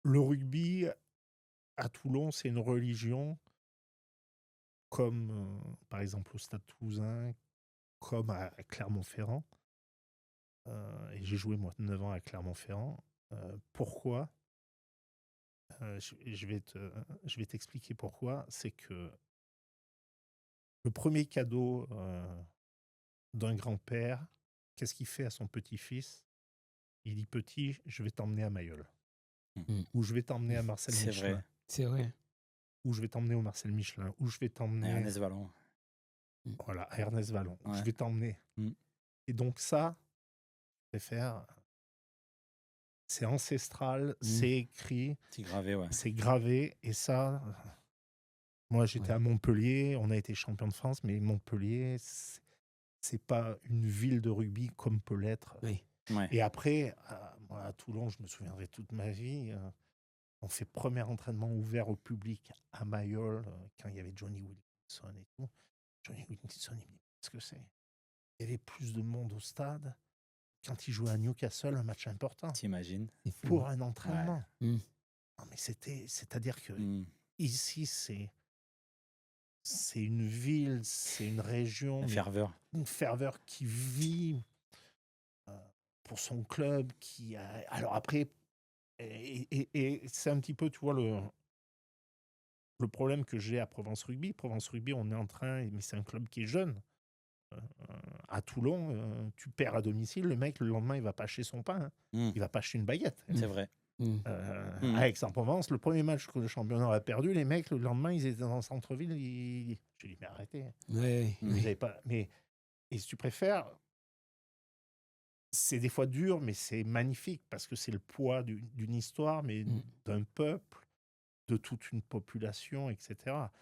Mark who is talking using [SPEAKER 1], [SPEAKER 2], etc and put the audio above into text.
[SPEAKER 1] Le rugby à Toulon, c'est une religion comme, par exemple au Stade Toulousain, comme à Clermont-Ferrand. Et j'ai joué moi 9 ans à Clermont-Ferrand. Pourquoi? Je vais t'expliquer pourquoi. C'est que le premier cadeau, d'un grand-père, qu'est-ce qu'il fait à son petit-fils? Il dit: «Petit, je vais t'emmener à Mayol»
[SPEAKER 2] Mmh.
[SPEAKER 3] Mmh.
[SPEAKER 1] ou «Je vais t'emmener à Marcel
[SPEAKER 2] C'est
[SPEAKER 1] Michelin»
[SPEAKER 2] vrai.
[SPEAKER 3] C'est vrai.
[SPEAKER 1] ou «Je vais t'emmener au Marcel Michelin» ou «Je vais t'emmener»
[SPEAKER 2] Ernest Vallon.
[SPEAKER 3] Mmh.
[SPEAKER 1] voilà, à Ernest Vallon, ou «Je
[SPEAKER 2] Ouais.
[SPEAKER 1] vais t'emmener»
[SPEAKER 2] Mmh.
[SPEAKER 1] et donc ça, je préfère c'est ancestral,
[SPEAKER 3] Mmh.
[SPEAKER 1] c'est écrit,
[SPEAKER 2] C'est gravé, ouais.
[SPEAKER 1] c'est gravé et ça, moi j'étais à
[SPEAKER 3] Ouais.
[SPEAKER 1] Montpellier, on a été champion de France, mais Montpellier, c'est pas une ville de rugby comme peut l'être.
[SPEAKER 3] Oui.
[SPEAKER 2] Ouais.
[SPEAKER 1] Et après, moi à Toulon, je me souviendrai toute ma vie, on fait premier entraînement ouvert au public à Mayol, quand il y avait Johnny Wilkinson et tout. Johnny Wilkinson, il me dit: «Qu'est-ce que c'est?» Il y avait plus de monde au stade quand il jouait à Newcastle, un match important,
[SPEAKER 2] T'imagines?
[SPEAKER 3] C'est fou.
[SPEAKER 1] pour un
[SPEAKER 2] Ouais.
[SPEAKER 1] entraînement.
[SPEAKER 3] Mmh.
[SPEAKER 1] Non mais c'est-à-dire que
[SPEAKER 2] Mmh.
[SPEAKER 1] ici, c'est une ville, c'est une région,
[SPEAKER 2] La
[SPEAKER 1] mais
[SPEAKER 2] ferveur.
[SPEAKER 1] une ferveur qui vit, heu, pour son club, qui a alors après et c'est un petit peu, tu vois, le problème que j'ai à Provence Rugby. Provence Rugby, on est en train mais c'est un club qui est jeune. Heu, à Toulon, tu perds à domicile, le mec, le lendemain, il va pas acheter son pain, hein.
[SPEAKER 2] Mmh.
[SPEAKER 1] Il va pas acheter une baguette.
[SPEAKER 2] C'est vrai.
[SPEAKER 3] Mmh.
[SPEAKER 2] Mmh.
[SPEAKER 1] À Aix-en-Provence, le premier match que le championnat a perdu, les mecs, le lendemain, ils étaient dans le centre-ville, j'ai dit: «Mais arrêtez,
[SPEAKER 3] Ouais,
[SPEAKER 2] Mmh.
[SPEAKER 1] vous
[SPEAKER 3] oui.
[SPEAKER 1] avez pas» mais et si tu préfères, c'est des fois dur, mais c'est magnifique parce que c'est le poids d'une histoire, mais
[SPEAKER 3] Mmh.
[SPEAKER 1] d'un peuple, de toute une population et cetera.